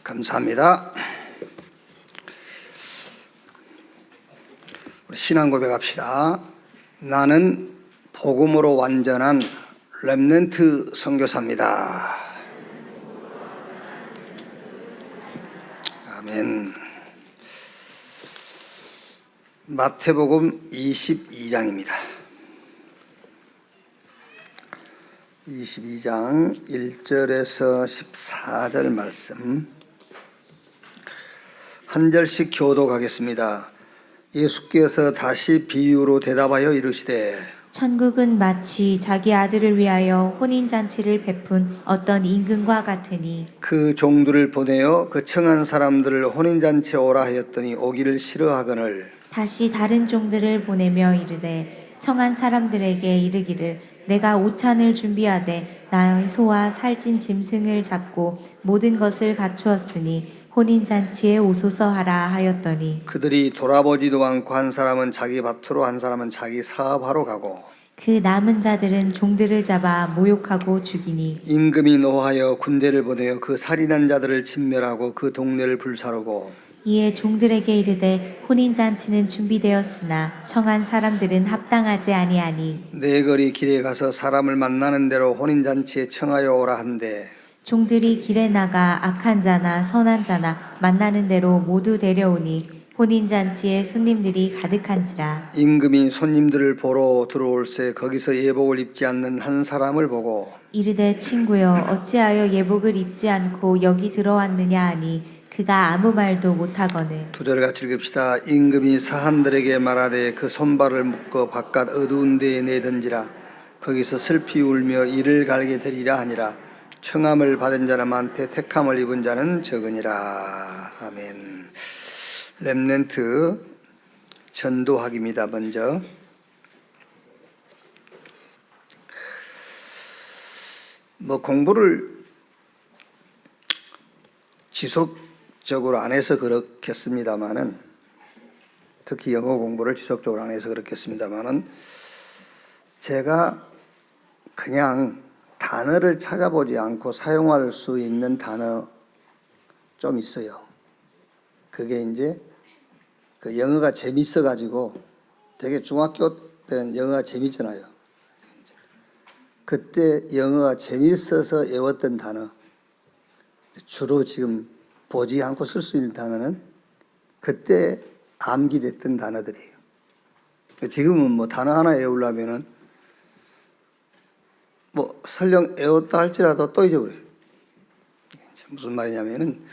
감사합니다. 우리 신앙 고백합시다. 나는 복음으로 완전한 렘넌트 선교사입니다. 아멘. 마태복음 22장입니다. 22장 1절에서 14절 말씀 한 절씩 교독하겠습니다. 예수께서 다시 비유로 대답하여 이르시되 천국은 마치 자기 아들을 위하여 혼인잔치를 베푼 어떤 임금과 같으니 그 종들을 보내어 그 청한 사람들을 혼인잔치에 오라 하였더니 오기를 싫어하거늘 다시 다른 종들을 보내며 이르되 청한 사람들에게 이르기를 내가 오찬을 준비하되 나의 소와 살찐 짐승을 잡고 모든 것을 갖추었으니 혼인잔치에 오소서 하라 하였더니 그들이 돌아보지도 않고 한 사람은 자기 밭으로 한 사람은 자기 사업하러 가고 그 남은 자들은 종들을 잡아 모욕하고 죽이니 임금이 노하여 군대를 보내어 그 살인한 자들을 진멸하고 그 동네를 불사르고 이에 종들에게 이르되 혼인잔치는 준비되었으나 청한 사람들은 합당하지 아니하니 네 거리 길에 가서 사람을 만나는 대로 혼인잔치에 청하여 오라 한대 종들이 길에 나가 악한 자나 선한 자나 만나는 대로 모두 데려오니 혼인잔치에 손님들이 가득한지라. 임금이 손님들을 보러 들어올새 거기서 예복을 입지 않는 한 사람을 보고 이르되 친구여 어찌하여 예복을 입지 않고 여기 들어왔느냐 하니 그가 아무 말도 못하거늘. 두 절 같이 읽읍시다. 임금이 사람들에게 말하되 그 손발을 묶어 바깥 어두운 데에 내던지라. 거기서 슬피 울며 이를 갈게 되리라 하니라. 청함을 받은 자람한테 택함을 입은 자는 적으니라. 아멘. 렘넌트 전도학입니다. 먼저 공부를 지속적으로 안 해서 그렇겠습니다만은, 특히 영어 공부를 지속적으로 안 해서 그렇겠습니다만은, 제가 그냥 단어를 찾아보지 않고 사용할 수 있는 단어 좀 있어요. 그게 이제 그 영어가 재밌어가지고, 되게 중학교 때는 영어가 재밌잖아요. 그때 영어가 재밌어서 외웠던 단어, 주로 지금 보지 않고 쓸 수 있는 단어는 그때 암기됐던 단어들이에요. 지금은 단어 하나 외우려면은 설령 외웠다 할지라도 또 잊어버려요. 무슨 말이냐면은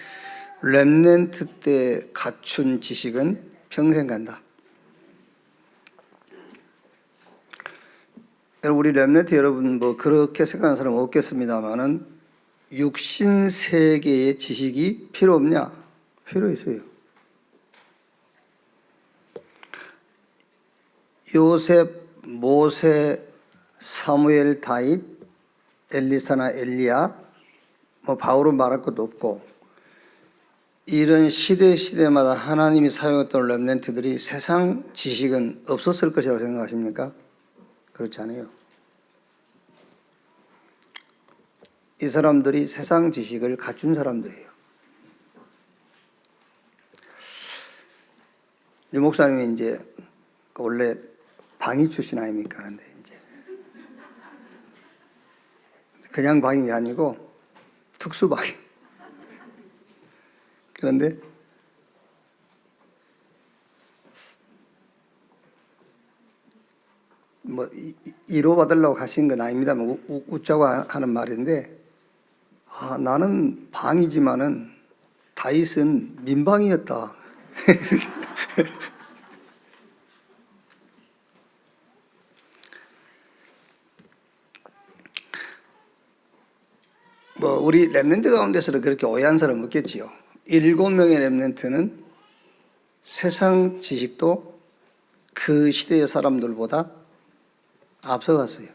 렘넌트 때 갖춘 지식은 평생 간다. 우리 렘넌트 여러분 그렇게 생각하는 사람 없겠습니다만은 육신 세계의 지식이 필요 없냐? 필요 있어요. 요셉, 모세, 사무엘, 다윗, 엘리사나 엘리야, 바울은 말할 것도 없고, 이런 시대마다 하나님이 사용했던 렘넌트들이 세상 지식은 없었을 것이라고 생각하십니까? 그렇지 않아요. 이 사람들이 세상 지식을 갖춘 사람들이에요. 유 목사님이 이제 원래 방위 출신 아닙니까? 그런데 이제 그냥 방위 아니고 특수 방위. 그런데 이로 받으려고 하신 건 아닙니다만 웃자고 하는 말인데, 나는 방이지만은 다윗은 민방이었다. 우리 렘넌트 가운데서는 그렇게 오해한 사람 없겠지요. 7명의 렘넌트는 세상 지식도 그 시대의 사람들보다 앞서갔어요.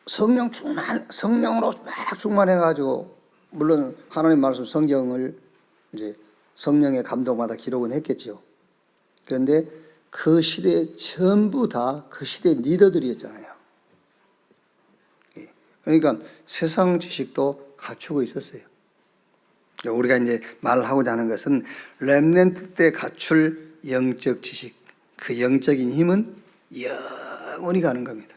성령으로 막 충만해가지고, 물론 하나님 말씀 성경을 이제 성령의 감동마다 기록은 했겠죠. 그런데 그 시대에 전부 다 그 시대의 리더들이었잖아요. 그러니까 세상 지식도 갖추고 있었어요. 우리가 이제 말하고자 하는 것은 렘넌트 때 갖출 영적 지식, 그 영적인 힘은 영원히 가는 겁니다.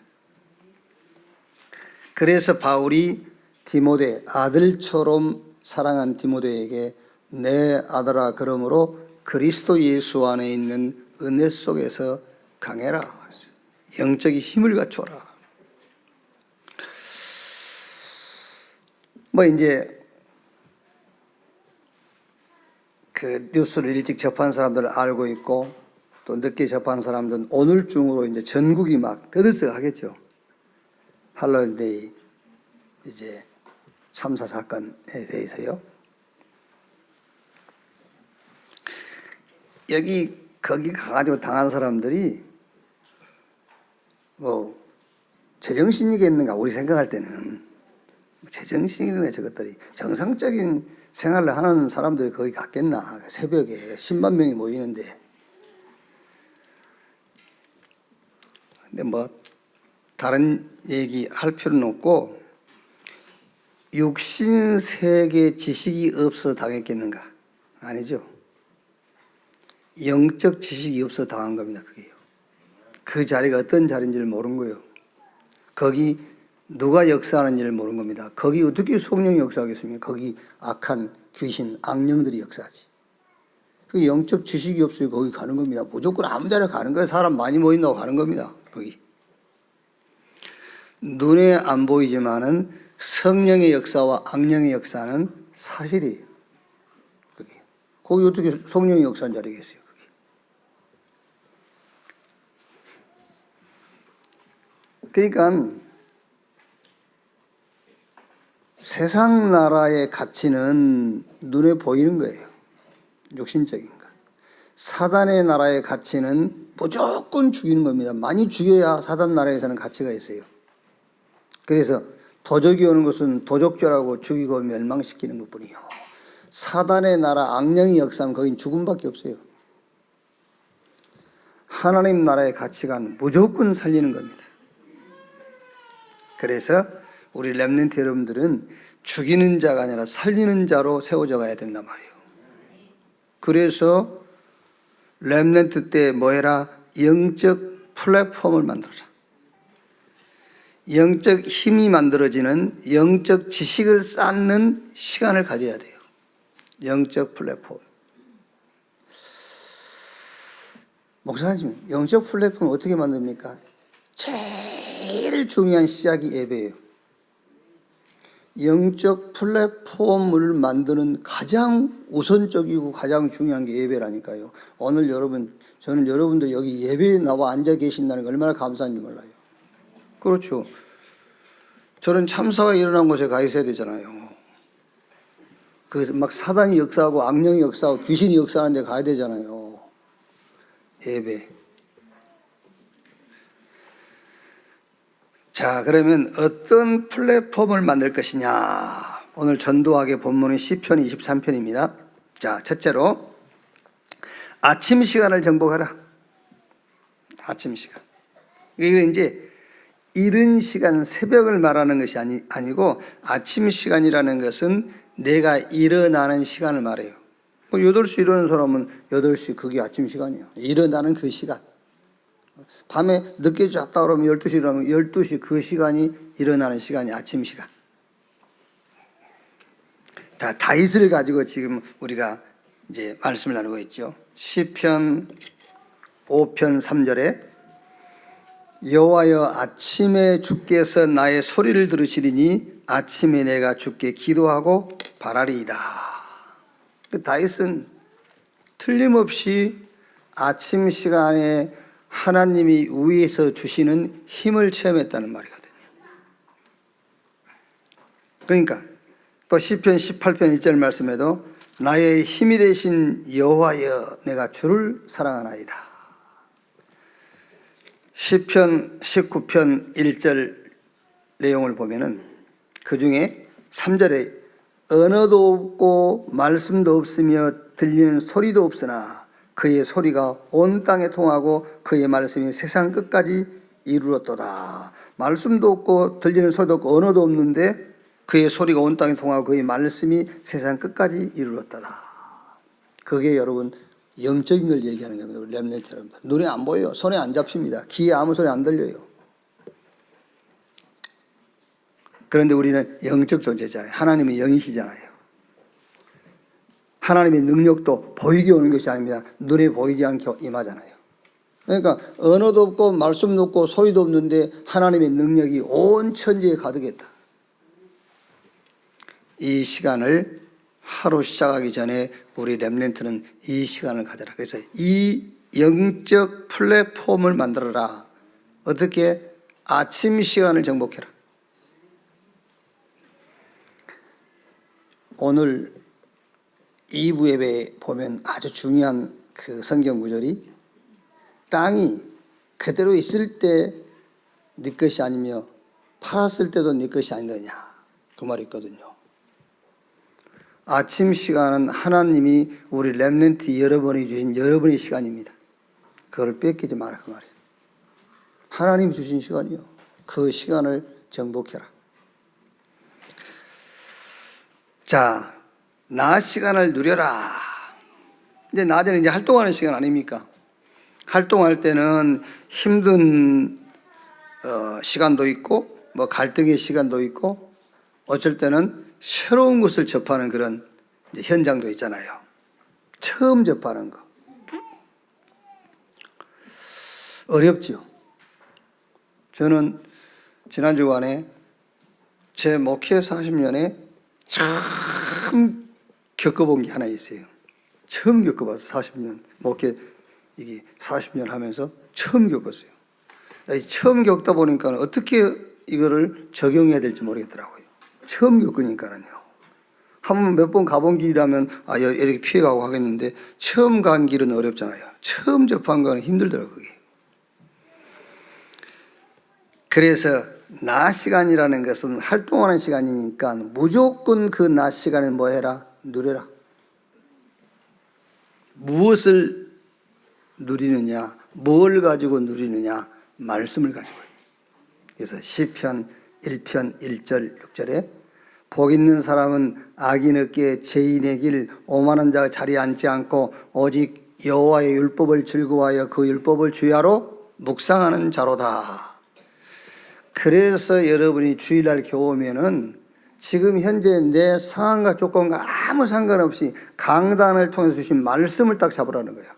그래서 바울이 디모데, 아들처럼 사랑한 디모데에게 내 아들아 그러므로 그리스도 예수 안에 있는 은혜 속에서 강해라. 영적인 힘을 갖춰라. 뭐 이제 그 뉴스를 일찍 접한 사람들은 알고 있고 또 늦게 접한 사람들은 오늘 중으로 이제 전국이 막 떠들썩하겠죠. 할로윈데이 이제 참사 사건에 대해서요. 거기 가가지고 당한 사람들이 뭐 제정신이겠는가 우리 생각할 때는 제정신이네. 저것들이 정상적인 생활을 하는 사람들이 거기 갔겠나. 새벽에 10만 명이 모이는데. 근데 뭐 다른 얘기 할 필요는 없고 육신 세계 지식이 없어 당했겠는가? 아니죠. 영적 지식이 없어 당한 겁니다. 그게요. 그 자리가 어떤 자리인지를 모르는 거예요. 거기 누가 역사하는지를 모르는 겁니다. 거기 어떻게 성령이 역사하겠습니까? 거기 악한 귀신, 악령들이 역사하지. 그 영적 지식이 없어요. 거기 가는 겁니다. 무조건 아무 데나 가는 거예요. 사람 많이 모인다고 가는 겁니다. 거기. 눈에 안 보이지만은 성령의 역사와 악령의 역사는 사실이에요. 거기 어떻게 성령의 역사인 자리겠어요? 그러니까 세상 나라의 가치는 눈에 보이는 거예요. 육신적인 것. 사단의 나라의 가치는 무조건 죽이는 겁니다. 많이 죽여야 사단 나라에서는 가치가 있어요. 그래서 도적이 오는 것은 도적죄라고 죽이고 멸망시키는 것뿐이요. 사단의 나라 악령의 역사는 거긴 죽음밖에 없어요. 하나님 나라의 가치관 무조건 살리는 겁니다. 그래서 우리 렘넌트 여러분들은 죽이는 자가 아니라 살리는 자로 세워져 가야 된단 말이에요. 그래서 렘넌트 때 뭐 해라? 영적 플랫폼을 만들어라. 영적 힘이 만들어지는 영적 지식을 쌓는 시간을 가져야 돼요. 영적 플랫폼. 목사님, 영적 플랫폼을 어떻게 만듭니까? 제일 중요한 시작이 예배예요. 영적 플랫폼을 만드는 가장 우선적이고 가장 중요한 게 예배라니까요. 오늘 저는 여러분들 여기 예배에 나와 앉아 계신다는 게 얼마나 감사한지 몰라요. 그렇죠. 저는 참사가 일어난 곳에 가 있어야 되잖아요. 그래서 막 사단이 역사하고 악령이 역사하고 귀신이 역사하는 데 가야 되잖아요. 예배. 자, 그러면 어떤 플랫폼을 만들 것이냐. 오늘 전도학의 본문은 시편 23편입니다. 자, 첫째로 아침 시간을 정복하라. 아침 시간. 이거 이제 이른 시간, 새벽을 말하는 것이 아니고 아침 시간이라는 것은 내가 일어나는 시간을 말해요. 뭐 8시 일어나는 사람은 8시 그게 아침 시간이에요. 일어나는 그 시간. 밤에 늦게 잤다 그러면 12시 일어나면 12시 그 시간이 일어나는 시간이 아침 시간. 다윗을 가지고 지금 우리가 이제 말씀을 나누고 있죠. 시편 5편 3절에 여호와여 아침에 주께서 나의 소리를 들으시리니 아침에 내가 주께 기도하고 바라리이다. 그 다윗은 틀림없이 아침 시간에 하나님이 위에서 주시는 힘을 체험했다는 말이거든요. 그러니까 또 시편 18편 1절 말씀에도 나의 힘이 되신 여호와여 내가 주를 사랑하나이다. 시편 19편 1절 내용을 보면은 그 중에 3절에 언어도 없고 말씀도 없으며 들리는 소리도 없으나 그의 소리가 온 땅에 통하고 그의 말씀이 세상 끝까지 이르렀도다. 말씀도 없고 들리는 소리도 없고 언어도 없는데 그의 소리가 온 땅에 통하고 그의 말씀이 세상 끝까지 이르렀다다. 그게 여러분 영적인 걸 얘기하는 겁니다. 우리 렘넌트 여러분들. 눈에 안 보여요. 손에 안 잡힙니다. 귀에 아무 소리 안 들려요. 그런데 우리는 영적 존재잖아요. 하나님은 영이시잖아요. 하나님의 능력도 보이게 오는 것이 아닙니다. 눈에 보이지 않게 임하잖아요. 그러니까 언어도 없고 말씀도 없고 소리도 없는데 하나님의 능력이 온 천지에 가득했다. 이 시간을 하루 시작하기 전에 우리 렘넌트는 이 시간을 가져라. 그래서 이 영적 플랫폼을 만들어라. 어떻게? 아침 시간을 정복해라. 오늘 2부 예배에 보면 아주 중요한 그 성경 구절이 땅이 그대로 있을 때 네 것이 아니며 팔았을 때도 네 것이 아니더냐 그 말이 있거든요. 아침 시간은 하나님이 우리 렘넌트 여러분이 주신 여러분의 시간입니다. 그걸 뺏기지 마라 그 말이에요. 하나님 주신 시간이요. 그 시간을 정복해라. 자, 낮 시간을 누려라. 이제 낮에는 이제 활동하는 시간 아닙니까? 활동할 때는 힘든 시간도 있고 뭐 갈등의 시간도 있고 어쩔 때는 새로운 것을 접하는 그런 현장도 있잖아요. 처음 접하는 거. 어렵죠. 저는 지난 주간에 제 목회 40년에 처음 겪어본 게 하나 있어요. 처음 겪어봤어요. 40년. 목회 이게 40년 하면서 처음 겪었어요. 처음 겪다 보니까 어떻게 이거를 적용해야 될지 모르겠더라고요. 처음 겪으니까는요. 한 번 몇 번 가본 길이라면 이렇게 피해가고 하겠는데 처음 간 길은 어렵잖아요. 처음 접한 거는 힘들더라고요. 그게. 그래서 낮 시간이라는 것은 활동하는 시간이니까 무조건 그 낮 시간에 뭐 해라? 누려라. 무엇을 누리느냐? 뭘 가지고 누리느냐? 말씀을 가지고요. 그래서 시편 1편 1절 6절에 복 있는 사람은 악인 어깨에 죄인의 길 오만한 자가 자리에 앉지 않고 오직 여호와의 율법을 즐거워하여 그 율법을 주야로 묵상하는 자로다. 그래서 여러분이 주일날 교우면은 지금 현재 내 상황과 조건과 아무 상관없이 강단을 통해서 주신 말씀을 딱 잡으라는 거야.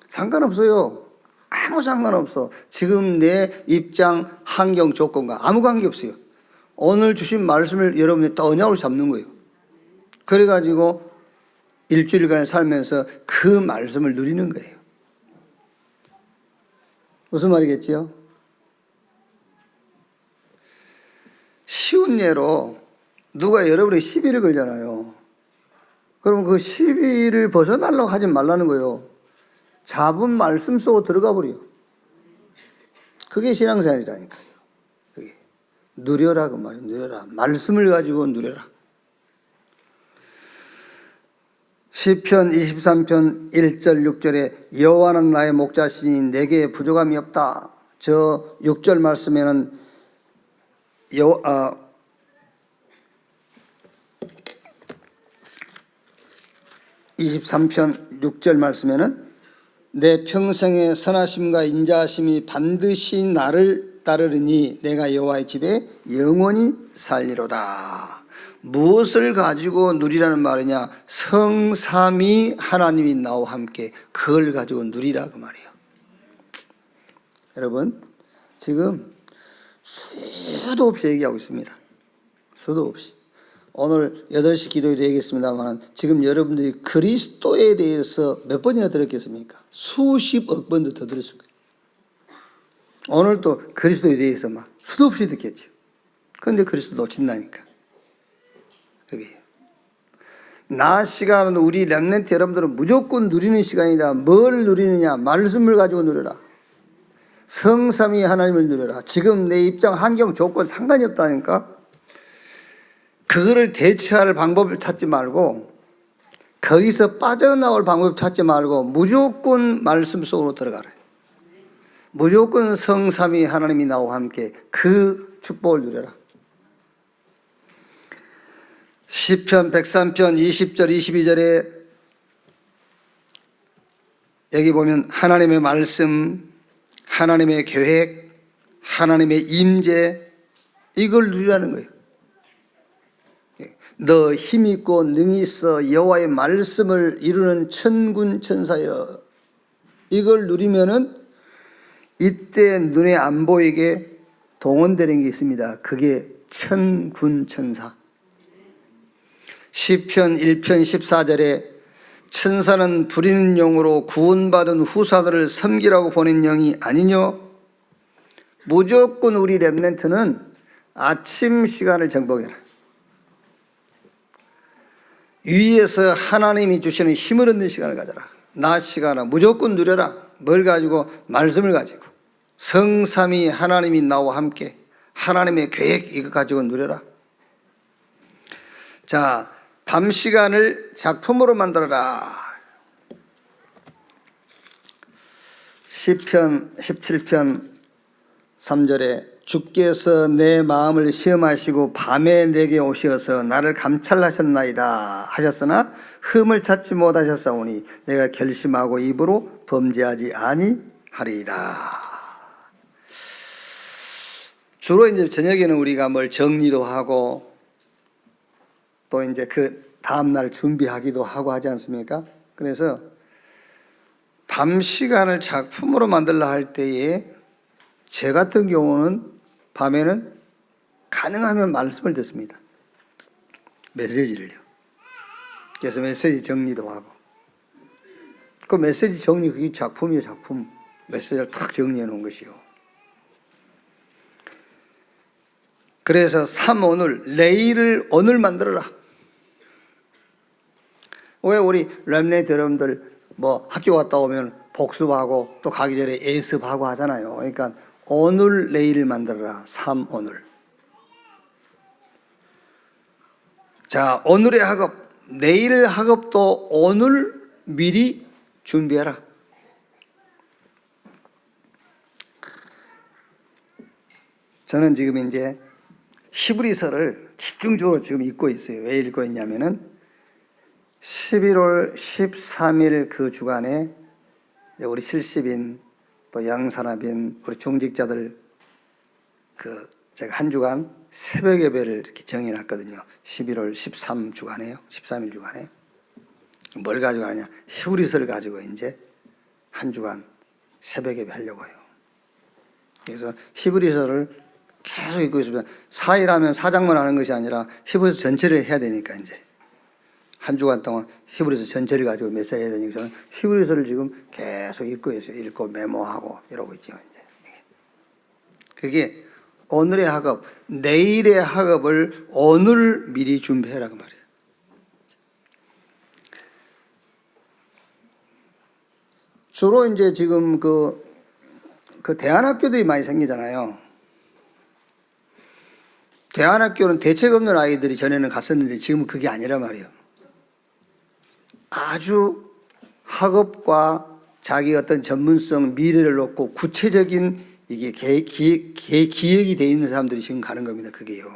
상관없어요. 아무 상관없어. 지금 내 입장, 환경, 조건과 아무 관계없어요. 오늘 주신 말씀을 여러분이 딱 언약으로 잡는 거예요. 그래가지고 일주일간 살면서 그 말씀을 누리는 거예요. 무슨 말이겠지요? 쉬운 예로 누가 여러분의 시비를 걸잖아요. 그럼 그 시비를 벗어나려고 하지 말라는 거예요. 잡은 말씀 속으로 들어가 버려요. 그게 신앙생활이라니까요. 그게 누려라 그 말이에요. 누려라. 말씀을 가지고 누려라. 시편 23편 1절 6절에 여호와는 나의 목자시니 내게 부족함이 없다. 저 6절 말씀에는 23편 6절 말씀에는 내 평생의 선하심과 인자하심이 반드시 나를 따르리니 내가 여호와의 집에 영원히 살리로다. 무엇을 가지고 누리라는 말이냐? 성삼위 하나님이 나와 함께 그걸 가지고 누리라 그 말이에요. 여러분 지금 수도 없이 얘기하고 있습니다. 수도 없이. 오늘 8시 기도에도 얘기했습니다만 지금 여러분들이 그리스도에 대해서 몇 번이나 들었겠습니까? 수십억 번도 더 들었을 거예요. 오늘 또 그리스도에 대해서 막 수도 없이 듣겠죠. 그런데 그리스도 놓친다니까. 그게 낮 시간은 우리 렘넌트 여러분들은 무조건 누리는 시간이다. 뭘 누리느냐? 말씀을 가지고 누려라. 성삼위 하나님을 누려라. 지금 내 입장, 환경, 조건 상관이 없다니까. 그거를 대처할 방법을 찾지 말고 거기서 빠져나올 방법을 찾지 말고 무조건 말씀 속으로 들어가라. 무조건 성삼위 하나님이 나와 함께 그 축복을 누려라. 시편 103편 20절 22절에 여기 보면 하나님의 말씀, 하나님의 계획, 하나님의 임재, 이걸 누리라는 거예요. 너 힘있고 능히 있어 여호와의 말씀을 이루는 천군 천사여, 이걸 누리면은 이때 눈에 안 보이게 동원되는 게 있습니다. 그게 천군 천사. 시편 1편 14절에 천사는 부리는 용으로 구원받은 후사들을 섬기라고 보낸 영이 아니뇨. 무조건 우리 렘넌트는 아침 시간을 정복해라. 위에서 하나님이 주시는 힘을 얻는 시간을 가져라. 낮 시간을 무조건 누려라. 뭘 가지고? 말씀을 가지고. 성삼위 하나님이 나와 함께 하나님의 계획, 이거 가지고 누려라. 자, 밤 시간을 작품으로 만들어라. 시편 17편 3절에 주께서 내 마음을 시험하시고 밤에 내게 오셔서 나를 감찰하셨나이다 하셨으나 흠을 찾지 못하셨사오니 내가 결심하고 입으로 범죄하지 아니하리이다. 주로 이제 저녁에는 우리가 뭘 정리도 하고 또 이제 그 다음날 준비하기도 하고 하지 않습니까? 그래서 밤 시간을 작품으로 만들려 할 때에 제 같은 경우는 밤에는 가능하면 말씀을 듣습니다. 메시지를요. 그래서 메시지 정리도 하고. 그 메시지 정리, 그게 작품이에요, 작품. 메시지를 탁 정리해 놓은 것이요. 그래서 오늘, 내일을 오늘 만들어라. 왜 우리 렘넌트 여러분들 뭐 학교 갔다 오면 복습하고 또 가기 전에 예습하고 하잖아요. 그러니까 오늘 내일을 만들어라. 오늘. 자, 오늘의 학업, 내일의 학업도 오늘 미리 준비해라. 저는 지금 이제 히브리서를 집중적으로 지금 읽고 있어요. 왜 읽고 있냐면은 11월 13일 그 주간에 우리 70인 또 양산업인 우리 중직자들 제가 한 주간 새벽 예배를 이렇게 정해놨거든요. 11월 13주간에요. 13일 주간에. 뭘 가지고 하냐? 히브리서를 가지고 이제 한 주간 새벽 예배 하려고 해요. 그래서 히브리서를 계속 읽고 있으면 4일 하면 4장만 하는 것이 아니라 히브리서 전체를 해야 되니까 이제 한 주간 동안 히브리서 전체를 가지고 메시지 해야 되니까 저는 히브리서를 지금 계속 읽고 있어요. 읽고 메모하고 이러고 있죠. 이제 그게 오늘의 학업, 내일의 학업을 오늘 미리 준비해라 그 말이에요. 주로 이제 지금 그 대안학교들이 많이 생기잖아요. 대안학교는 대책 없는 아이들이 전에는 갔었는데 지금은 그게 아니란 말이에요. 아주 학업과 자기 어떤 전문성, 미래를 놓고 구체적인 이게 기획이 돼 있는 사람들이 지금 가는 겁니다. 그게요.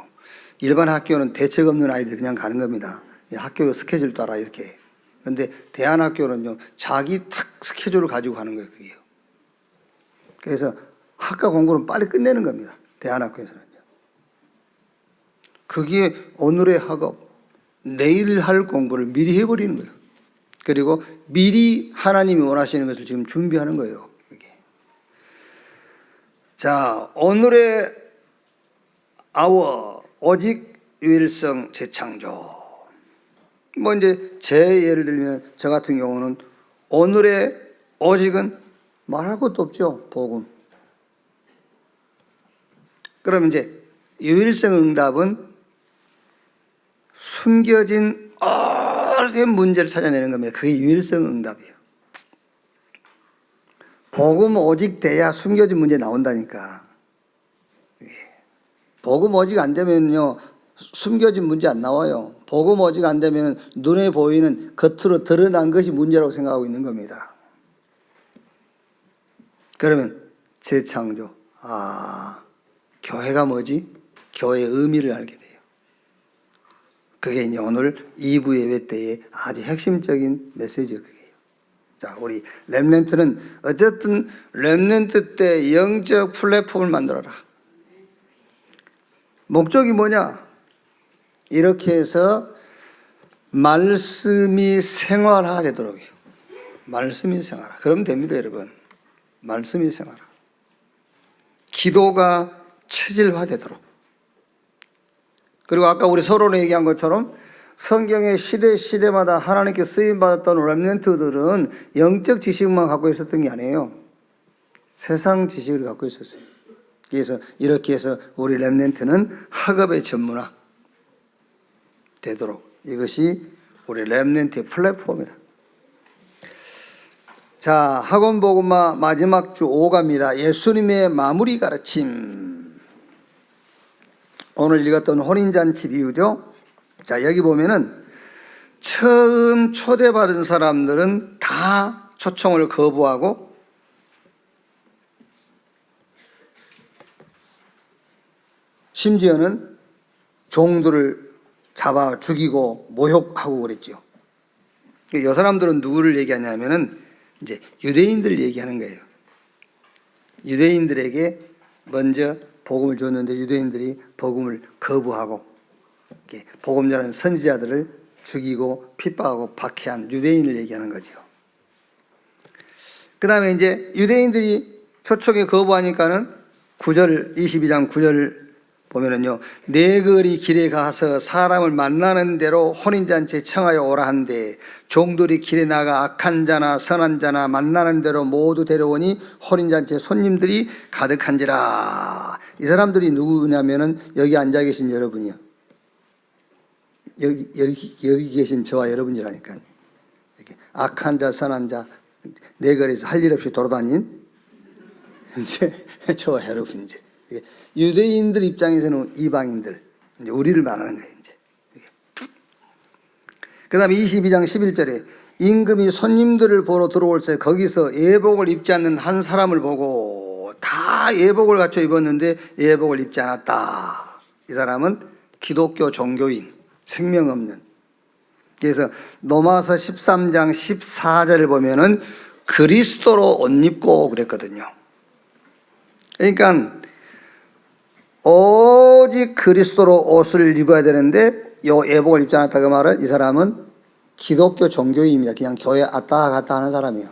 일반 학교는 대책 없는 아이들이 그냥 가는 겁니다. 학교 스케줄 따라 이렇게. 그런데 대안학교는요, 자기 탁 스케줄을 가지고 가는 거예요. 그게요. 그래서 학과 공부는 빨리 끝내는 겁니다. 대안학교에서는요. 그게 오늘의 학업, 내일 할 공부를 미리 해버리는 거예요. 그리고 미리 하나님이 원하시는 것을 지금 준비하는 거예요. 그게. 자, 오늘의 오직 유일성 재창조. 뭐 이제 제 예를 들면 저 같은 경우는 오늘의 오직은 말할 것도 없죠. 복음. 그럼 이제 유일성 응답은 숨겨진 오랜 문제를 찾아내는 겁니다. 그게 유일성 응답이에요. 복음 오직 돼야 숨겨진 문제 나온다니까. 복음 오직 안 되면요, 숨겨진 문제 안 나와요. 복음 오직 안 되면 눈에 보이는 겉으로 드러난 것이 문제라고 생각하고 있는 겁니다. 그러면 재창조. 교회가 뭐지? 교회의 의미를 알게 돼요. 그게 이제 오늘 2부 예배 때의 아주 핵심적인 메시지가 그게요. 자, 우리 렘넌트는 어쨌든 렘넌트 때 영적 플랫폼을 만들어라. 목적이 뭐냐? 이렇게 해서 말씀이 생활화되도록 해요. 말씀이 생활화. 그러면 됩니다, 여러분. 말씀이 생활화. 기도가 체질화되도록. 그리고 아까 우리 서론에 얘기한 것처럼 성경의 시대마다 하나님께 쓰임받았던 렘넌트들은 영적 지식만 갖고 있었던 게 아니에요. 세상 지식을 갖고 있었어요. 그래서 이렇게 해서 우리 렘넌트는 학업의 전문화 되도록, 이것이 우리 렘넌트의 플랫폼이다. 자, 학원 복음화 마지막 주 5가입니다. 예수님의 마무리 가르침. 오늘 읽었던 혼인잔치 비유죠. 자, 여기 보면은 처음 초대받은 사람들은 다 초청을 거부하고 심지어는 종들을 잡아 죽이고 모욕하고 그랬죠. 이 사람들은 누구를 얘기하냐면은 이제 유대인들 얘기하는 거예요. 유대인들에게 먼저 복음을 줬는데 유대인들이 복음을 거부하고 복음 전하는 선지자들을 죽이고 핍박하고 박해한 유대인을 얘기하는 거죠. 그 다음에 이제 유대인들이 초청에 거부하니까는 22장 9절 보면은요, 네 거리 길에 가서 사람을 만나는 대로 혼인잔치에 청하여 오라 한데 종들이 길에 나가 악한 자나 선한 자나 만나는 대로 모두 데려오니 혼인잔치에 손님들이 가득한지라. 이 사람들이 누구냐면은 여기 앉아 계신 여러분이요. 여기 계신 저와 여러분이라니까요. 이렇게 악한 자, 선한 자, 네 거리에서 할 일 없이 돌아다닌 이제 저와 여러분, 이제 유대인들 입장에서는 이방인들, 이제 우리를 말하는 거예요. 이제. 그 다음에 22장 11절에 임금이 손님들을 보러 들어올 때 거기서 예복을 입지 않는 한 사람을 보고, 다 예복을 갖춰 입었는데 예복을 입지 않았다. 이 사람은 기독교 종교인, 생명 없는. 그래서 로마서 13장 14절을 보면은 그리스도로 옷 입고 그랬거든요. 그러니까 오직 그리스도로 옷을 입어야 되는데 요 예복을 입지 않았다 그 말은 이 사람은 기독교 종교인입니다. 그냥 교회 왔다 갔다 하는 사람이에요.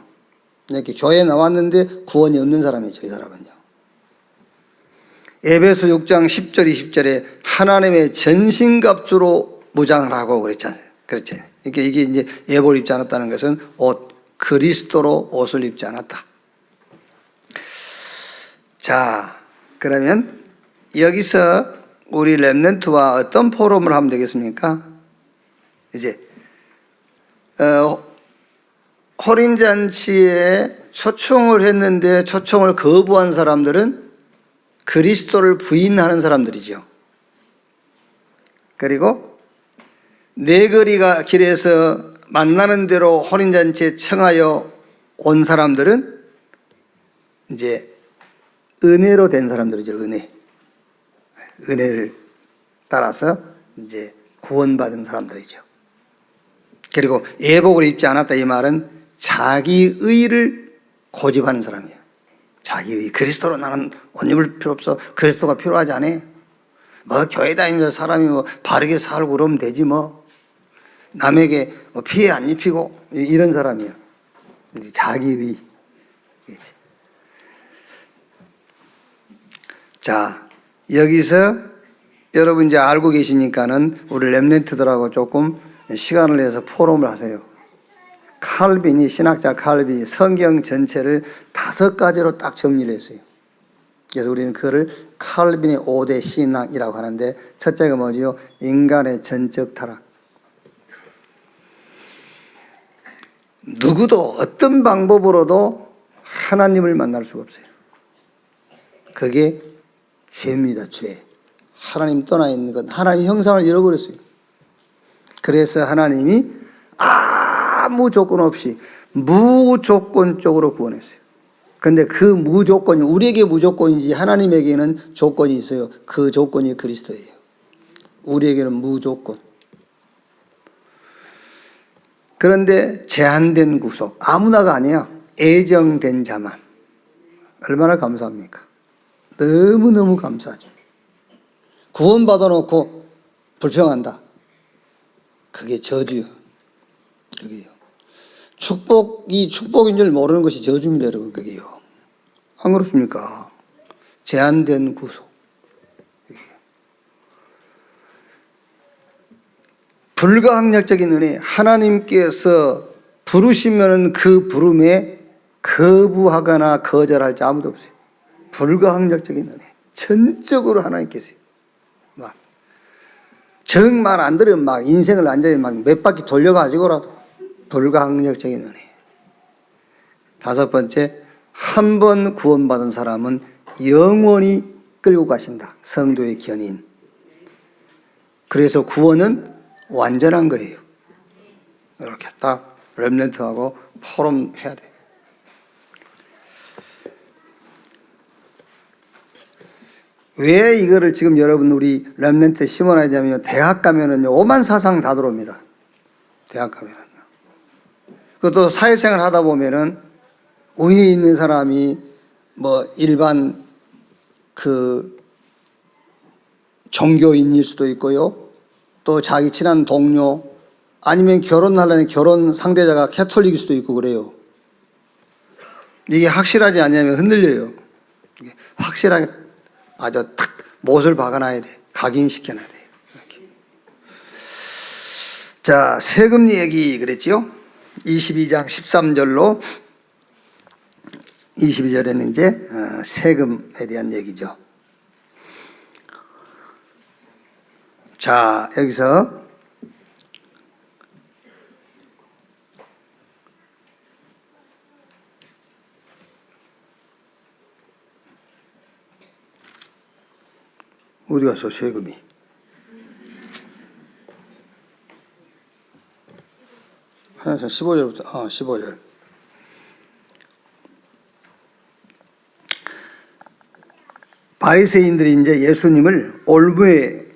이렇게 교회에 나왔는데 구원이 없는 사람이죠, 이 사람은요. 에베소 6장 10절 20절에 하나님의 전신갑주로 무장을 하고 그랬잖아요. 그렇죠. 이게 이제 예복을 입지 않았다는 것은 그리스도로 옷을 입지 않았다. 자, 그러면 여기서 우리 렘넌트와 어떤 포럼을 하면 되겠습니까? 이제 혼인잔치에 초청을 했는데 초청을 거부한 사람들은 그리스도를 부인하는 사람들이죠. 그리고 네거리가 길에서 만나는 대로 혼인잔치에 청하여 온 사람들은 이제 은혜로 된 사람들이죠. 은혜를 따라서 이제 구원받은 사람들이죠. 그리고 예복을 입지 않았다 이 말은 자기 의를 고집하는 사람이에요. 자기 의. 그리스도로 나는 옷 입을 필요 없어. 그리스도가 필요하지 않아. 뭐 교회 다니면서 사람이 뭐 바르게 살고 그러면 되지 뭐. 남에게 뭐 피해 안 입히고 이런 사람이에요. 이제 자기 의. 자, 여기서 여러분 이제 알고 계시니까는 우리 렘넌트들하고 조금 시간을 내서 포럼을 하세요. 칼빈이, 신학자 칼빈이 성경 전체를 5가지로 딱 정리를 했어요. 그래서 우리는 그거를 칼빈의 5대 신앙이라고 하는데, 첫째가 뭐지요? 인간의 전적 타락. 누구도 어떤 방법으로도 하나님을 만날 수가 없어요. 그게 죄입니다, 죄. 하나님 떠나 있는 것, 하나님 형상을 잃어버렸어요. 그래서 하나님이 아무 조건 없이 무조건적으로 구원했어요. 근데 그 무조건이 우리에게 무조건이지 하나님에게는 조건이 있어요. 그 조건이 그리스도예요. 우리에게는 무조건. 그런데 제한된 구속, 아무나가 아니야. 애정된 자만. 얼마나 감사합니까? 너무너무 감사하죠. 구원받아 놓고 불평한다. 그게 저주요. 그게요. 축복이 축복인 줄 모르는 것이 저주입니다, 여러분. 그게요. 안 그렇습니까? 제한된 구속. 불가항력적인 은혜, 하나님께서 부르시면 그 부름에 거부하거나 거절할 자 아무도 없어요. 불가항력적인 은혜. 전적으로 하나님께서요. 정말 안 들으면 막 인생을 완전히 막 몇 바퀴 돌려가지고라도 불가항력적인 은혜. 다섯 번째, 한 번 구원받은 사람은 영원히 끌고 가신다. 성도의 견인. 그래서 구원은 완전한 거예요. 이렇게 딱 렘넌트하고 포럼해야 돼. 왜 이거를 지금 여러분 우리 렘넌트에 심어놔야 되냐면 대학 가면은요 오만 사상 다 들어옵니다. 대학 가면은요. 그것도 사회생활 하다 보면은 위에 있는 사람이 뭐 일반 그 종교인일 수도 있고요. 또 자기 친한 동료 아니면 결혼하려는 결혼 상대자가 캐톨릭일 수도 있고 그래요. 이게 확실하지 않냐면 흔들려요. 이게 확실하게 아주 탁 못을 박아놔야 돼. 각인시켜놔야 돼. 이렇게. 자, 세금 얘기 그랬죠? 22장 13절로 22절에는 이제 세금에 대한 얘기죠. 자, 여기서 어디 갔어, 세금이? 자, 15절부터, 15절. 바리새인들이 이제 예수님을 올무에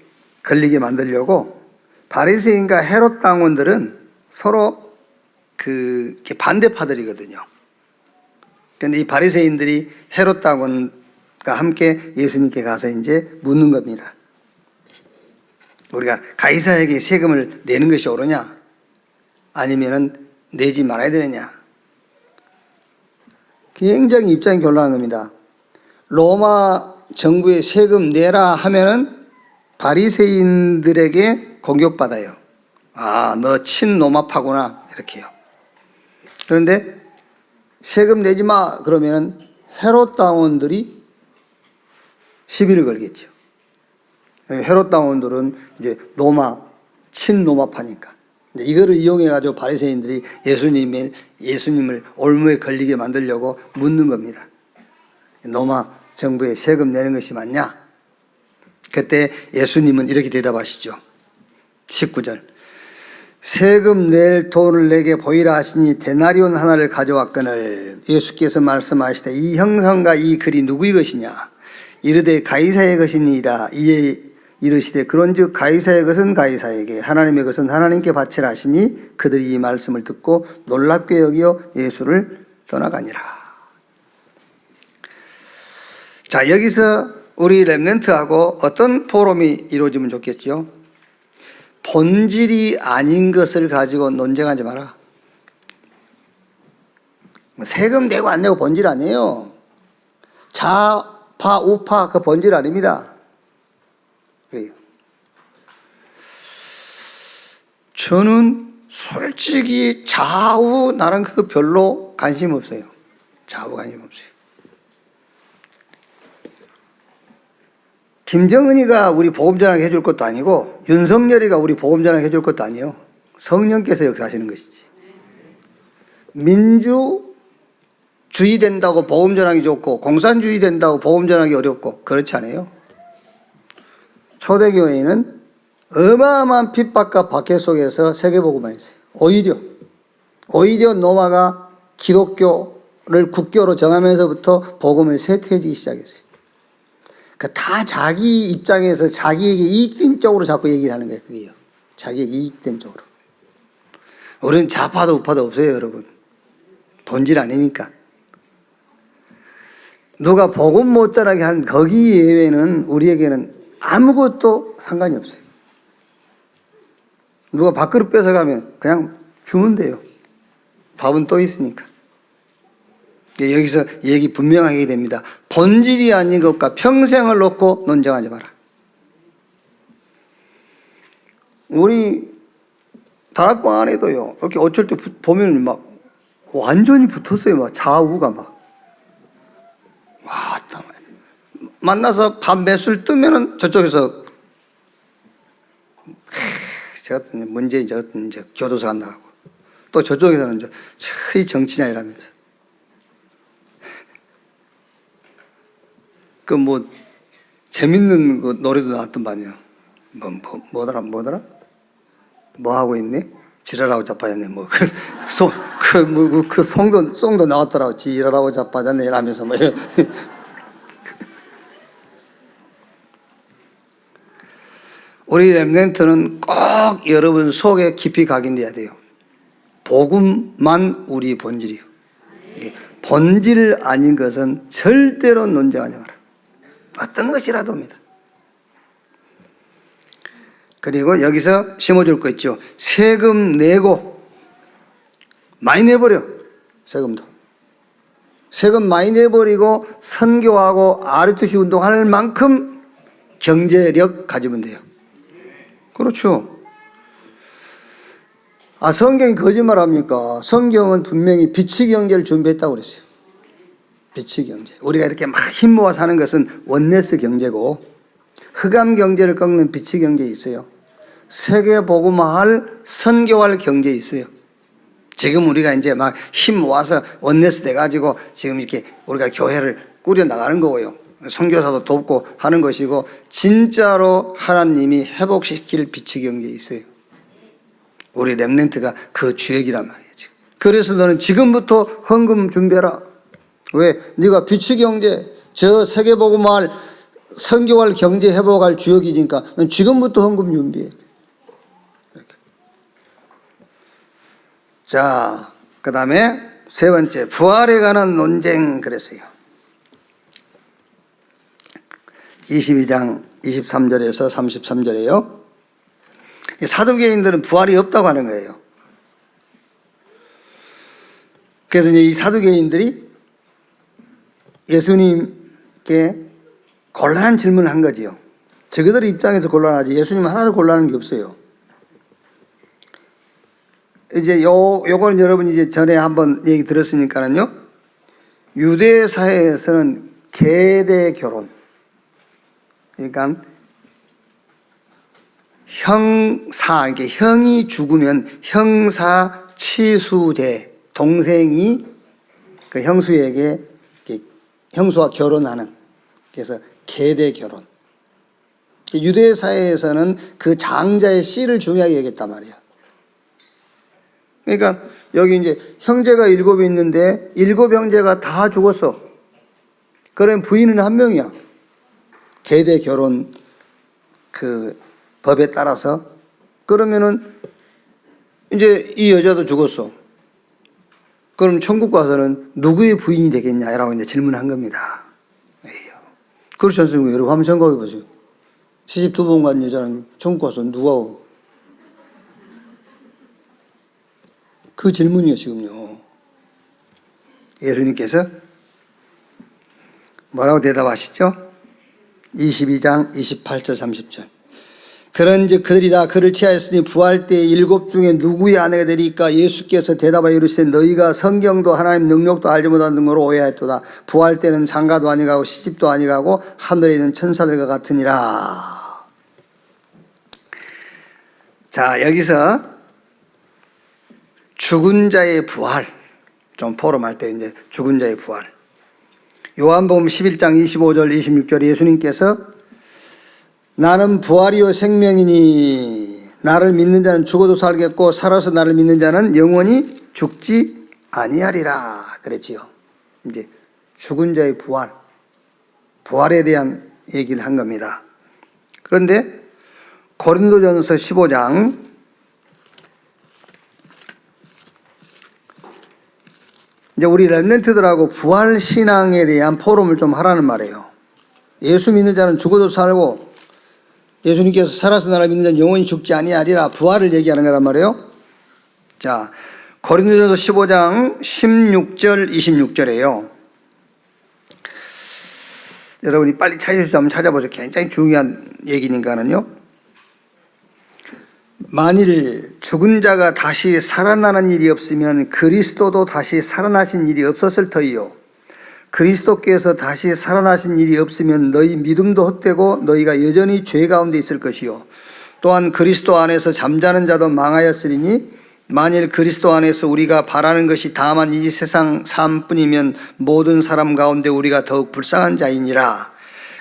걸리게 만들려고 바리새인과 헤롯 당원들은 서로 반대파들이거든요. 그런데 이 바리새인들이 헤롯 당원과 함께 예수님께 가서 이제 묻는 겁니다. 우리가 가이사에게 세금을 내는 것이 옳으냐? 아니면은 내지 말아야 되느냐? 굉장히 입장이 곤란한 겁니다. 로마 정부에 세금 내라 하면은 바리새인들에게 공격받아요. 아, 너 친노마파구나 이렇게요. 그런데 세금 내지 마 그러면은 헤롯 당원들이 시비를 걸겠죠. 헤롯 당원들은 이제 친노마파니까. 이거를 이용해 가지고 바리새인들이 예수님을 올무에 걸리게 만들려고 묻는 겁니다. 로마 정부에 세금 내는 것이 맞냐? 그때 예수님은 이렇게 대답하시죠. 19절. 세금 낼 돈을 내게 보이라 하시니 데나리온 하나를 가져왔거늘 예수께서 말씀하시되 이 형상과 이 글이 누구의 것이냐? 이르되 가이사의 것이니이다. 이에 이르시되 그런즉 가이사의 것은 가이사에게 하나님의 것은 하나님께 바치라 하시니 그들이 이 말씀을 듣고 놀랍게 여기어 예수를 떠나가니라. 자, 여기서 우리 렘넌트하고 어떤 포럼이 이루어지면 좋겠죠? 본질이 아닌 것을 가지고 논쟁하지 마라. 세금 내고 안 내고 본질 아니에요. 좌파 우파 그 본질 아닙니다. 저는 솔직히 좌우 나는 그거 별로 관심 없어요. 좌우 관심 없어요. 김정은이가 우리 복음전하게 해줄 것도 아니고 윤석열이가 우리 복음전하게 해줄 것도 아니에요. 성령께서 역사하시는 것이지. 민주주의 된다고 복음전하기 좋고 공산주의 된다고 복음전하기 어렵고 그렇지 않아요. 초대교회는 어마어마한 핍박과 박해 속에서 세계복음만 했어요. 오히려 노마가 기독교 국교로 정하면서부터 복음은 쇠퇴해지기 시작했어요. 다 자기 입장에서 자기에게 이익된 쪽으로 자꾸 얘기를 하는 거예요. 그게요. 자기에게 이익된 쪽으로. 우리는 좌파도 우파도 없어요, 여러분. 본질 아니니까. 누가 복음 못 자라게 한 거기 예외는 우리에게는 아무것도 상관이 없어요. 누가 밥그릇 뺏어가면 그냥 주면 돼요. 밥은 또 있으니까. 여기서 얘기 분명하게 됩니다. 본질이 아닌 것과 평생을 놓고 논쟁하지 마라. 우리 다락방 안에도요, 이렇게 어쩔 때 보면 막 완전히 붙었어요. 막 좌우가 막. 와, 만나서 밥 몇술 뜨면은 저쪽에서 저 같은 문재인 저 같은 이제 교도소 안 나가고 또 저쪽에서는 저희 정치냐 이러면서 그 뭐 재밌는 그 노래도 나왔던 반이야. 뭐더라 뭐 하고 있니? 지랄하고 자빠졌네. 그 송도 나왔더라고. 지랄하고 자빠졌네 이러면서 뭐 이런. 우리 렘넌트는 꼭 여러분 속에 깊이 각인돼야 돼요. 복음만 우리 본질이요. 본질 아닌 것은 절대로 논쟁하지 마라. 어떤 것이라도입니다. 그리고 여기서 심어줄 거 있죠. 세금 내고 많이 내버려. 세금 많이 내버리고 선교하고 RUTC 운동할 만큼 경제력 가지면 돼요. 그렇죠. 성경이 거짓말합니까? 성경은 분명히 빛의 경제를 준비했다고 그랬어요. 빛의 경제. 우리가 이렇게 막 힘 모아 사는 것은 원네스 경제고 흑암 경제를 꺾는 빛의 경제 있어요. 세계 복음화할 선교할 경제 있어요. 지금 우리가 이제 막 힘 모아서 원네스 돼가지고 지금 이렇게 우리가 교회를 꾸려 나가는 거고요. 선교사도 돕고 하는 것이고 진짜로 하나님이 회복시킬 빛의 경제 있어요. 우리 렘넌트가 그 주역이란 말이에요. 지금. 그래서 너는 지금부터 헌금 준비해라. 왜? 네가 빛의 경제, 저 세계복음화할 선교할 경제 회복할 주역이니까 넌 지금부터 헌금 준비해. 이렇게. 자, 그 다음에 세 번째 부활에 관한 논쟁 그랬어요. 22장 23절에서 33절에요. 사두개인들은 부활이 없다고 하는 거예요. 그래서 이제 이 사두개인들이 예수님께 곤란한 질문을 한 거지요. 저희들 입장에서 곤란하지 예수님 하나를 곤란한 게 없어요. 이제 요거는 여러분 이제 전에 한번 얘기 들었으니까는요. 유대 사회에서는 계대 결혼, 그러니까 이게 형이 죽으면 형사 치수제, 동생이 그 형수에게 형수와 결혼하는, 그래서 계대 결혼. 유대 사회에서는 그 장자의 씨를 중요하게 여겼단 말이야. 그러니까 여기 이제 형제가 7이 있는데 7 형제가 다 죽었어. 그럼 부인은 한 명이야. 계대 결혼 그 법에 따라서. 그러면은 이제 이 여자도 죽었어. 그럼 천국 가서는 누구의 부인이 되겠냐라고 이제 질문한 겁니다. 그렇지 않습니까? 여러분 한번 생각해 보세요. 시집 2번 간 여자는 천국 가서 누가 그 질문이요 지금요. 예수님께서 뭐라고 대답하시죠? 22장 28절 30절. 그런즉 그들이 다 그를 취하였으니 부활 때 7 중에 누구의 아내가 되리까? 예수께서 대답하여 이르시되 너희가 성경도 하나님 능력도 알지 못하는 등으로 오해하였도다. 부활 때는 장가도 아니가고 시집도 아니가고 하늘에 있는 천사들과 같으니라. 자, 여기서 죽은 자의 부활, 좀 포럼할 때 이제 죽은 자의 부활. 요한복음 11장 25절 26절 예수님께서 나는 부활이요 생명이니 나를 믿는 자는 죽어도 살겠고 살아서 나를 믿는 자는 영원히 죽지 아니하리라 그랬지요. 이제 죽은 자의 부활에 대한 얘기를 한 겁니다. 그런데 고린도전서 15장 이제 우리 렘넌트들하고 부활 신앙에 대한 포럼을 좀 하라는 말이에요. 예수 믿는 자는 죽어도 살고 예수님께서 살아서 나를 믿는 자는 영원히 죽지 아니하리라, 부활을 얘기하는 거란 말이에요. 자, 고린도전서 15장 16절 26절이에요. 여러분이 빨리 찾으실 수 있으면 찾아보세요. 굉장히 중요한 얘기니까는요. 만일 죽은 자가 다시 살아나는 일이 없으면 그리스도도 다시 살아나신 일이 없었을 터이요. 그리스도께서 다시 살아나신 일이 없으면 너희 믿음도 헛되고 너희가 여전히 죄 가운데 있을 것이요. 또한 그리스도 안에서 잠자는 자도 망하였으리니 만일 그리스도 안에서 우리가 바라는 것이 다만 이 세상 삶뿐이면 모든 사람 가운데 우리가 더욱 불쌍한 자이니라.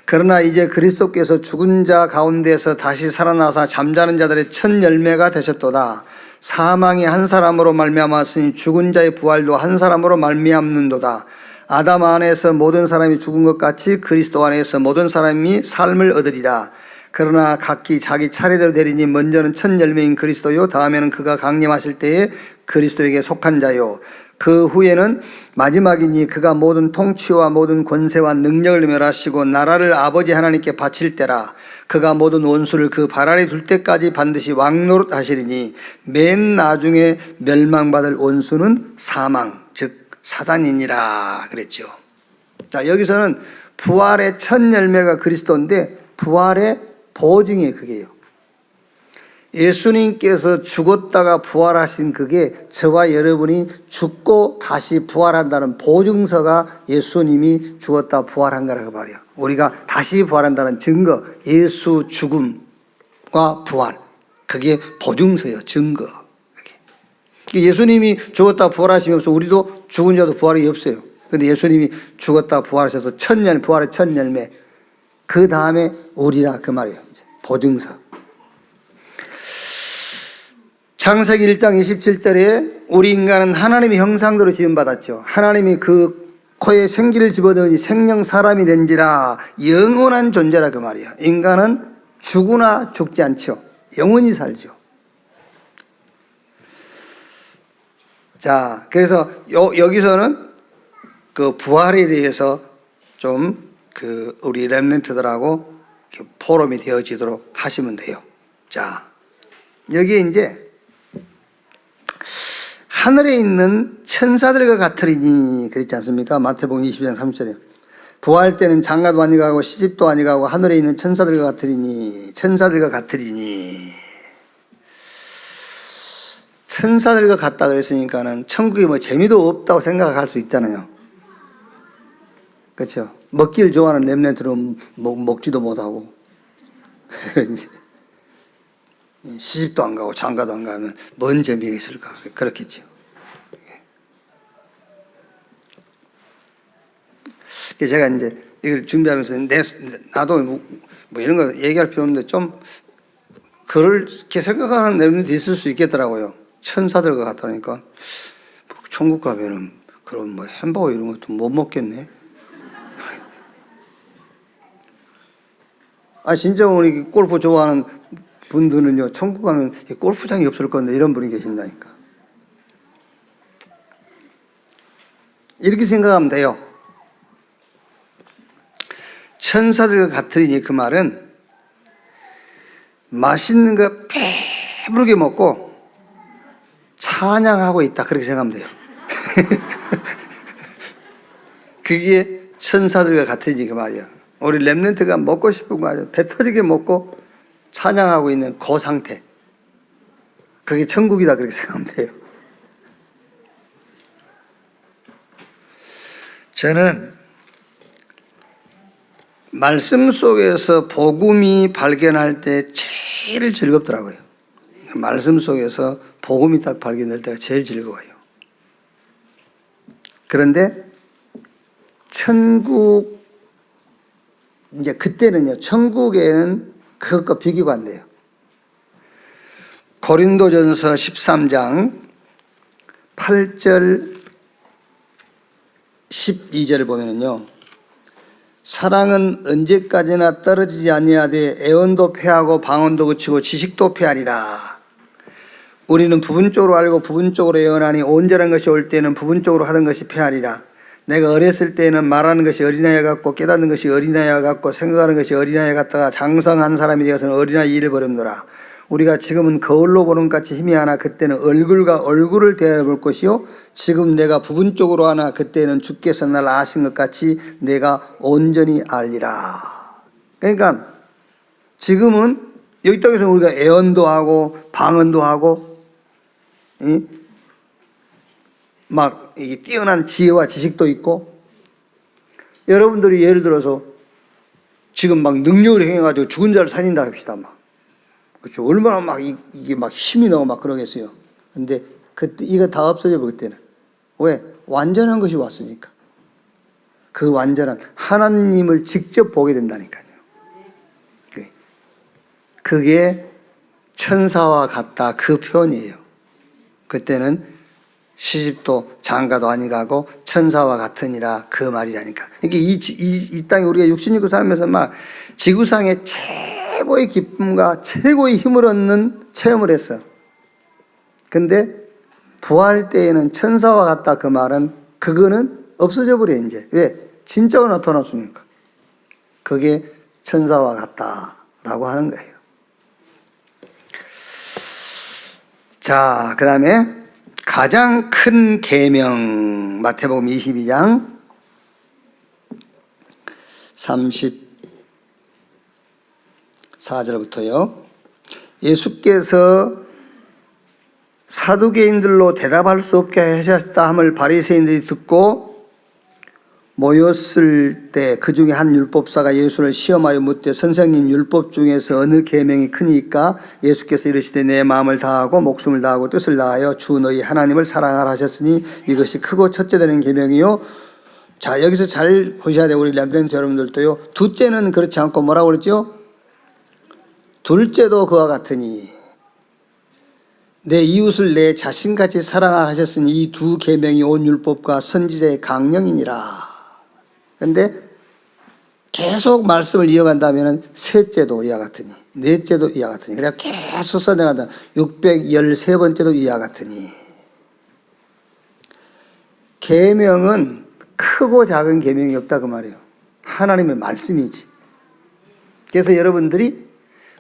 그러나 이제 그리스도께서 죽은 자 가운데서 다시 살아나사 잠자는 자들의 첫 열매가 되셨도다. 사망이 한 사람으로 말미암았으니 죽은 자의 부활도 한 사람으로 말미암는도다. 아담 안에서 모든 사람이 죽은 것 같이 그리스도 안에서 모든 사람이 삶을 얻으리라. 그러나 각기 자기 차례대로 되리니 먼저는 첫 열매인 그리스도요, 다음에는 그가 강림하실 때에 그리스도에게 속한 자요, 그 후에는 마지막이니 그가 모든 통치와 모든 권세와 능력을 멸하시고 나라를 아버지 하나님께 바칠 때라. 그가 모든 원수를 그 발 아래 둘 때까지 반드시 왕노릇 하시리니 맨 나중에 멸망받을 원수는 사망, 즉 사단이니라 그랬죠. 자, 여기서는 부활의 첫 열매가 그리스도인데 부활의 보증이 그게요. 예수님께서 죽었다가 부활하신 그게 저와 여러분이 죽고 다시 부활한다는 보증서가 예수님이 죽었다 부활한 거라고 말이에요. 우리가 다시 부활한다는 증거, 예수 죽음과 부활, 그게 보증서예요. 증거. 예수님이 죽었다 부활하시면서 우리도 죽은 자도 부활이 없어요. 그런데 예수님이 죽었다 부활하셔서 부활의 첫 열매, 그 다음에 우리라 그 말이에요. 보증서. 창세기 1장 27절에 우리 인간은 하나님의 형상대로 지음받았죠. 하나님이 그 코에 생기를 집어넣으니 생명 사람이 된지라, 영원한 존재라 그 말이에요. 인간은 죽으나 죽지 않죠. 영원히 살죠. 자, 그래서 여기서는 그 부활에 대해서 좀 우리 렘넌트들하고 포럼이 되어지도록 하시면 돼요. 자, 여기에 이제 하늘에 있는 천사들과 같으리니 그랬지 않습니까? 마태복음 22장 3절에 부활 때는 장가도 아니가고 시집도 아니가고 하늘에 있는 천사들과 같으리니, 천사들과 같으리니. 천사들과 같다 그랬으니까는 천국에 뭐 재미도 없다고 생각할 수 있잖아요. 그렇죠? 먹기를 좋아하는 렘넌트는 먹지도 못하고 시집도 안 가고 장가도 안 가면 뭔 재미가 있을까? 그렇겠죠. 제가 이제 이걸 준비하면서 나도 뭐 이런 거 얘기할 필요 없는데 좀 그렇게 생각하는 렘넌트 있을 수 있겠더라고요. 천사들과 같다니까 천국 가면은 그런 뭐 햄버거 이런 것도 못 먹겠네. 진짜 우리 골프 좋아하는 분들은요, 천국 가면 골프장이 없을 건데 이런 분이 계신다니까. 이렇게 생각하면 돼요. 천사들과 같으리니 그 말은 맛있는 거 배부르게 먹고 찬양하고 있다, 그렇게 생각하면 돼요. 그게 천사들과 같으니 그 말이야. 우리 렘넌트가 먹고 싶은 거 아주 배 터지게 먹고 찬양하고 있는 그 상태, 그게 천국이다, 그렇게 생각하면 돼요. 저는 말씀 속에서 복음이 발견할 때 제일 즐겁더라고요. 말씀 속에서 복음이 딱 발견될 때가 제일 즐거워요. 그런데 천국, 이제 그때는요, 천국에는 그것과 비교가 안 돼요. 고린도전서 13장 8절 12절을 보면은요. 사랑은 언제까지나 떨어지지 아니하되 애원도 패하고 방언도 그치고 지식도 패하리라. 우리는 부분적으로 알고 부분적으로 애원하니 온전한 것이 올 때는 부분적으로 하던 것이 패하리라. 내가 어렸을 때는 말하는 것이 어린아이 같고 깨닫는 것이 어린아이 같고 생각하는 것이 어린아이 같다가 장성한 사람이 되어서는 어린아이 일을 버렸노라. 우리가 지금은 거울로 보는 것 같이 힘이 하나 그때는 얼굴과 얼굴을 대해볼 것이요 지금 내가 부분적으로 하나 그때는 주께서 날 아신 것 같이 내가 온전히 알리라. 그러니까 지금은 여기 땅에서 우리가 애언도 하고 방언도 하고 막 이게 뛰어난 지혜와 지식도 있고, 여러분들이 예를 들어서 지금 막 능력을 행해가지고 죽은 자를 살린다 합시다. 막 그렇죠. 얼마나 막 이게 막 힘이 나고 막 그러겠어요. 근데 그때 이거 다 없어져 버릴 때는 왜? 완전한 것이 왔으니까. 그 완전한 하나님을 직접 보게 된다니까요. 그게 천사와 같다 그 표현이에요. 그때는 시집도 장가도 아니가고 천사와 같으니라 그 말이라니까. 그러니까 이 땅에 우리가 육신 입고 살면서 막 지구상의 최고의 기쁨과 최고의 힘을 얻는 체험을 했어. 근데 부활 때에는 천사와 같다 그 말은 그거는 없어져 버려 이제. 왜? 진짜가 나타났으니까. 그게 천사와 같다라고 하는 거예요. 자, 그 다음에 가장 큰 계명 마태복음 22장 34절부터요. 예수께서 사두개인들로 대답할 수 없게 하셨다 함을 바리새인들이 듣고 모였을 때 그 중에 한 율법사가 예수를 시험하여 묻되 선생님 율법 중에서 어느 계명이 크니까? 예수께서 이르시되 내 마음을 다하고 목숨을 다하고 뜻을 다하여 주 너희 하나님을 사랑하라 하셨으니 이것이 크고 첫째 되는 계명이요. 자, 여기서 잘 보셔야 돼요. 우리 렘넌트 여러분들도요. 둘째는 그렇지 않고 뭐라고 그랬죠? 둘째도 그와 같으니 내 이웃을 내 자신같이 사랑하라 하셨으니 이 두 계명이 온 율법과 선지자의 강령이니라. 그런데 계속 말씀을 이어간다면 셋째도 이와 같으니 넷째도 이와 같으니 그래 계속 써내간다. 613번째도 이와 같으니. 계명은 크고 작은 계명이 없다 그 말이에요. 하나님의 말씀이지. 그래서 여러분들이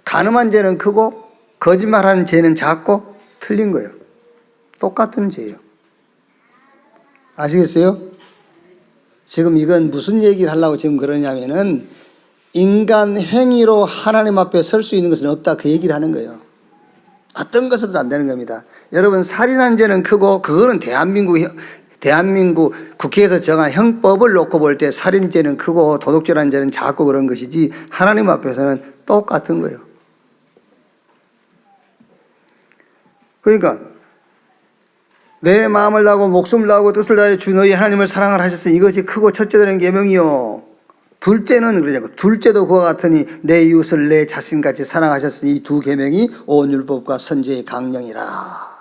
간음한 죄는 크고 거짓말하는 죄는 작고 틀린 거예요. 똑같은 죄예요. 아시겠어요? 지금 이건 무슨 얘기를 하려고 지금 그러냐면은 인간 행위로 하나님 앞에 설 수 있는 것은 없다 그 얘기를 하는 거예요. 어떤 것으로도 안 되는 겁니다. 여러분 살인한 죄는 크고 그거는 대한민국 국회에서 정한 형법을 놓고 볼 때 살인죄는 크고 도둑질한 죄는 작고 그런 것이지 하나님 앞에서는 똑같은 거예요. 그러니까 내 마음을 다하고 목숨을 다하고 뜻을 다하여 주 너희 하나님을 사랑하라 하셨으니 이것이 크고 첫째 되는 계명이요. 둘째는 그러냐고. 둘째도 그와 같으니 내 이웃을 내 자신같이 사랑하셨으니 이 두 계명이 온 율법과 선지의 강령이라.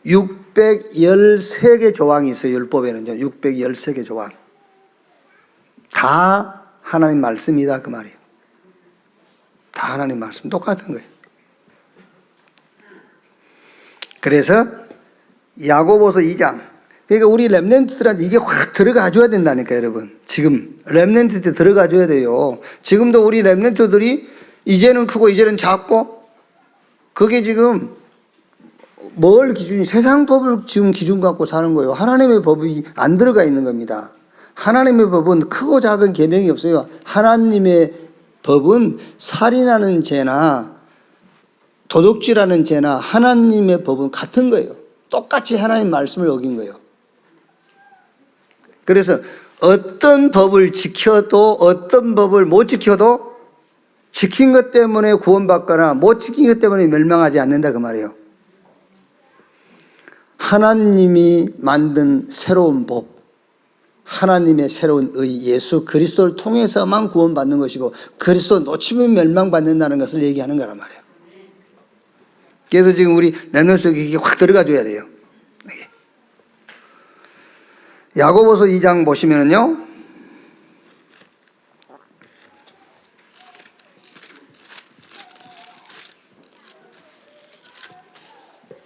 613개 조항이 있어요. 율법에는요. 613개 조항. 다 하나님 말씀이다 그 말이에요. 다 하나님 말씀 똑같은 거예요. 그래서 야고보서 2장. 그러니까 우리 렘넌트들한테 이게 확 들어가 줘야 된다니까 여러분. 지금 렘넌트 때 들어가 줘야 돼요. 지금도 우리 렘넌트들이 이제는 크고 이제는 작고 그게 지금 뭘 기준이 세상 법을 지금 기준 갖고 사는 거예요. 하나님의 법이 안 들어가 있는 겁니다. 하나님의 법은 크고 작은 계명이 없어요. 하나님의 법은 살인하는 죄나 도둑질하는 죄나 하나님의 법은 같은 거예요. 똑같이 하나님 말씀을 어긴 거예요. 그래서 어떤 법을 지켜도 어떤 법을 못 지켜도 지킨 것 때문에 구원받거나 못 지킨 것 때문에 멸망하지 않는다 그 말이에요. 하나님이 만든 새로운 법, 하나님의 새로운 의, 예수 그리스도를 통해서만 구원받는 것이고 그리스도 놓치면 멸망받는다는 것을 얘기하는 거란 말이에요. 그래서 지금 우리 렘넌트 속에 이게 확 들어가 줘야 돼요. 야고보서 2장 보시면은요,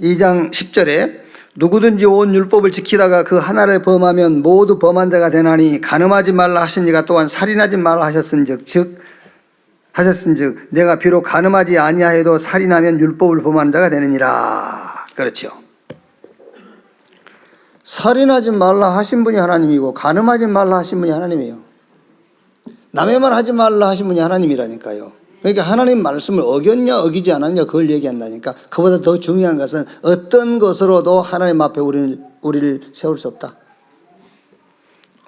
2장 10절에 누구든지 온 율법을 지키다가 그 하나를 범하면 모두 범한 자가 되나니 간음하지 말라 하신 이가 또한 살인하지 말라 하셨은즉 내가 비록 간음하지 아니하여도 살인하면 율법을 범한 자가 되느니라. 그렇죠. 살인하지 말라 하신 분이 하나님이고 간음하지 말라 하신 분이 하나님이에요. 남의 말 하지 말라 하신 분이 하나님이라니까요. 그러니까 하나님 말씀을 어겼냐 어기지 않았냐 그걸 얘기한다니까. 그보다 더 중요한 것은 어떤 것으로도 하나님 앞에 우리를 세울 수 없다.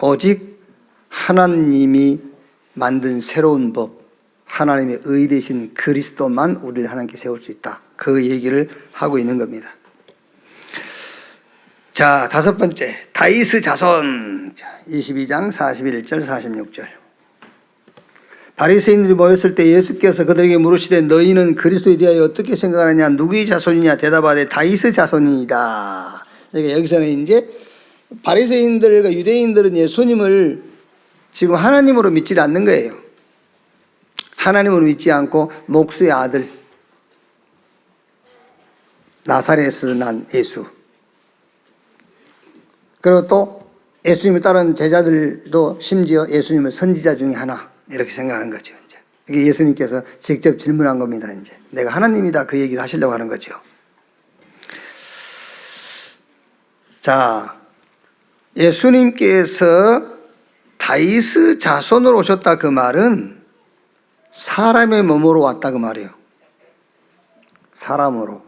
오직 하나님이 만든 새로운 법, 하나님의 의 되신 그리스도만 우리를 하나님께 세울 수 있다. 그 얘기를 하고 있는 겁니다. 자, 다섯 번째, 다윗의 자손. 22장 41절 46절. 바리새인들이 모였을 때 예수께서 그들에게 물으시되 너희는 그리스도에 대하여 어떻게 생각하느냐? 누구의 자손이냐? 대답하되 다윗의 자손이다. 그러니까 여기서는 이제 바리새인들과 유대인들은 예수님을 지금 하나님으로 믿지 않는 거예요. 하나님으로 믿지 않고 목수의 아들 나사렛에서 난 예수, 그리고 또 예수님을 따르는 제자들도 심지어 예수님을 선지자 중에 하나 이렇게 생각하는 거죠. 이제 이게 예수님께서 직접 질문한 겁니다. 이제 내가 하나님이다 그 얘기를 하시려고 하는 거죠. 자, 예수님께서 다윗의 자손으로 오셨다 그 말은 사람의 몸으로 왔다 그 말이에요. 사람으로,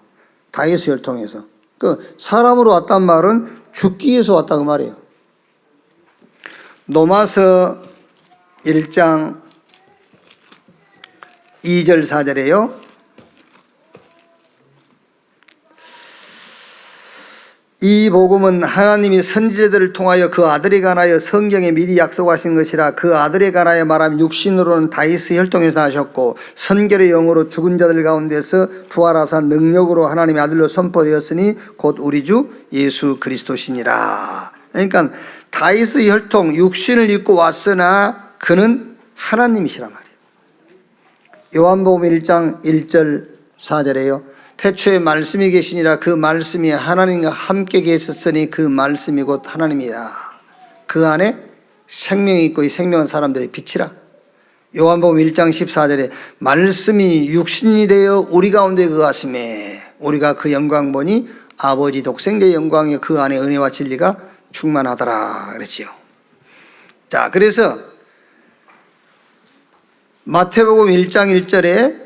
다윗의 혈통에서. 그 사람으로 왔단 말은 죽기 위해서 왔다 그 말이에요. 로마서 1장 2절 4절에요. 이 복음은 하나님이 선지자들을 통하여 그 아들에 관하여 성경에 미리 약속하신 것이라. 그 아들에 관하여 말하면 육신으로는 다윗의 혈통에서 하셨고 선결의 영으로 죽은 자들 가운데서 부활하사 능력으로 하나님의 아들로 선포되었으니 곧 우리 주 예수 그리스도시니라. 그러니까 다윗의 혈통, 육신을 입고 왔으나 그는 하나님이시란 말이에요. 요한복음 1장 1절 4절에요. 태초에 말씀이 계시니라. 그 말씀이 하나님과 함께 계셨으니 그 말씀이 곧 하나님이다. 그 안에 생명이 있고 이 생명은 사람들의 빛이라. 요한복음 1장 14절에 말씀이 육신이 되어 우리 가운데 거하심에 우리가 그 영광 보니 아버지 독생자의 영광에 그 안에 은혜와 진리가 충만하더라 그랬지요. 자, 그래서 마태복음 1장 1절에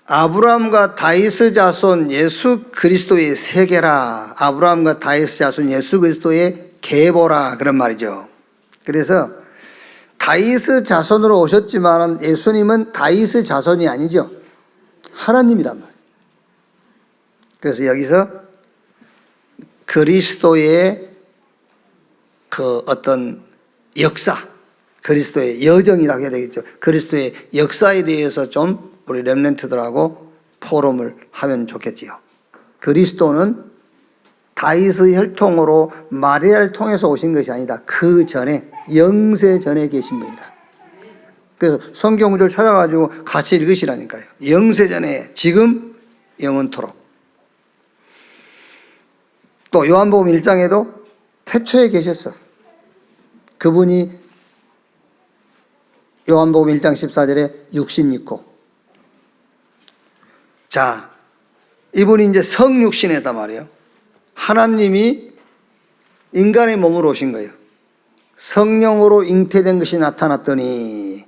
아브라함과 다윗의 자손 예수 그리스도의 세계라. 아브라함과 다윗의 자손 예수 그리스도의 계보라 그런 말이죠. 그래서 다윗의 자손으로 오셨지만 예수님은 다윗의 자손이 아니죠. 하나님이란 말이에요. 그래서 여기서 그리스도의 그 어떤 역사, 그리스도의 여정이라고 해야 되겠죠. 그리스도의 역사에 대해서 좀 우리 렘넌트들하고 포럼을 하면 좋겠지요. 그리스도는 다윗의 혈통으로 마리아를 통해서 오신 것이 아니다. 그 전에 영세 전에 계신 분이다. 그래서 성경 구절을 찾아가지고 같이 읽으시라니까요. 영세 전에 지금 영원토록. 또 요한복음 1장에도 태초에 계셨어. 그분이 요한복음 1장 14절에 육신 입고. 자, 이분이 이제 성육신이다 말이에요. 하나님이 인간의 몸으로 오신 거예요. 성령으로 잉태된 것이 나타났더니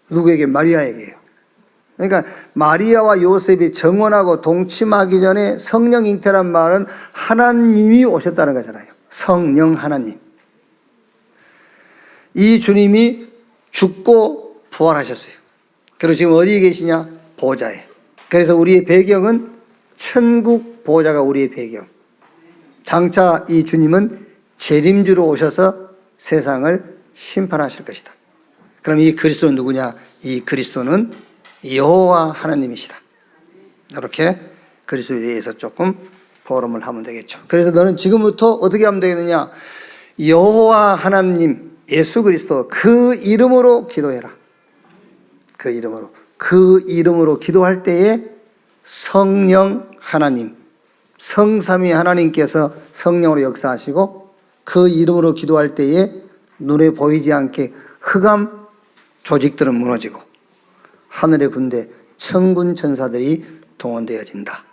누구에게? 마리아에게요. 그러니까 마리아와 요셉이 정원하고 동침하기 전에 성령 잉태란 말은 하나님이 오셨다는 거잖아요. 성령 하나님. 이 주님이 죽고 부활하셨어요. 그리고 지금 어디에 계시냐? 보좌에. 그래서 우리의 배경은 천국 보좌가 우리의 배경. 장차 이 주님은 재림주로 오셔서 세상을 심판하실 것이다. 그럼 이 그리스도는 누구냐? 이 그리스도는 여호와 하나님이시다. 이렇게 그리스도에 대해서 조금 포럼을 하면 되겠죠. 그래서 너는 지금부터 어떻게 하면 되겠느냐? 여호와 하나님 예수 그리스도 그 이름으로 기도해라. 그 이름으로 기도할 때에 성령 하나님, 성삼위 하나님께서 성령으로 역사하시고, 그 이름으로 기도할 때에 눈에 보이지 않게 흑암 조직들은 무너지고 하늘의 군대 천군 천사들이 동원되어진다.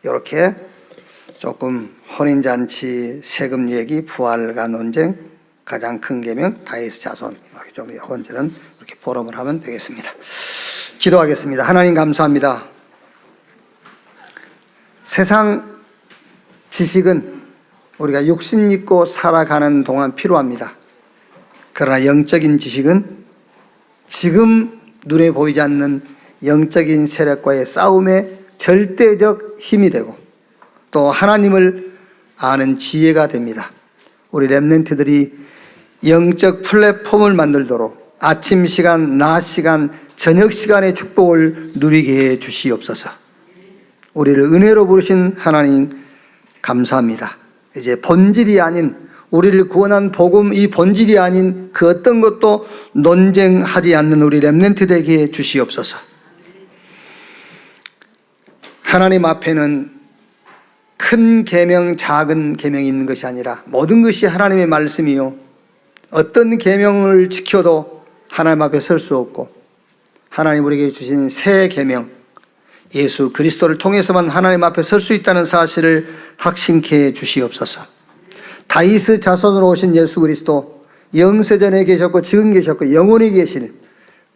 이렇게 조금 혼인잔치, 세금 얘기, 부활과 논쟁, 가장 큰 계명, 다윗의 자손, 이렇게 좀 이번처럼 이렇게 포럼을 하면 되겠습니다. 기도하겠습니다. 하나님 감사합니다. 세상 지식은 우리가 육신 입고 살아가는 동안 필요합니다. 그러나 영적인 지식은 지금 눈에 보이지 않는 영적인 세력과의 싸움에 절대적 힘이 되고 또 하나님을 아는 지혜가 됩니다. 우리 렘넌트들이 영적 플랫폼을 만들도록 아침 시간, 낮 시간, 저녁 시간의 축복을 누리게 해 주시옵소서. 우리를 은혜로 부르신 하나님 감사합니다. 이제 본질이 아닌, 우리를 구원한 복음, 이 본질이 아닌 그 어떤 것도 논쟁하지 않는 우리 렘넌트 되게 해 주시옵소서. 하나님 앞에는 큰 계명, 작은 계명이 있는 것이 아니라 모든 것이 하나님의 말씀이요, 어떤 계명을 지켜도 하나님 앞에 설 수 없고, 하나님 우리에게 주신 새 계명, 예수 그리스도를 통해서만 하나님 앞에 설 수 있다는 사실을 확신케 해 주시옵소서. 다윗의 자손으로 오신 예수 그리스도, 영세전에 계셨고 지금 계셨고 영원히 계실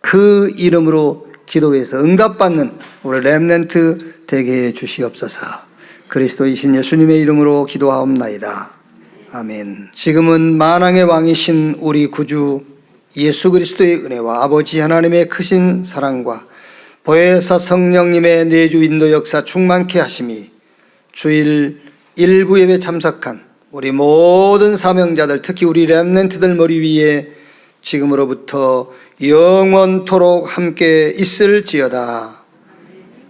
그 이름으로 기도해서 응답받는 우리 렘넌트 되게 해 주시옵소서. 그리스도이신 예수님의 이름으로 기도하옵나이다. 아멘. 지금은 만왕의 왕이신 우리 구주 예수 그리스도의 은혜와 아버지 하나님의 크신 사랑과 보혜사 성령님의 내주 인도 역사 충만케 하심이 주일 일부 예배 참석한 우리 모든 사명자들, 특히 우리 렘넌트들 머리 위에 지금으로부터 영원토록 함께 있을지어다.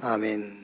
아멘.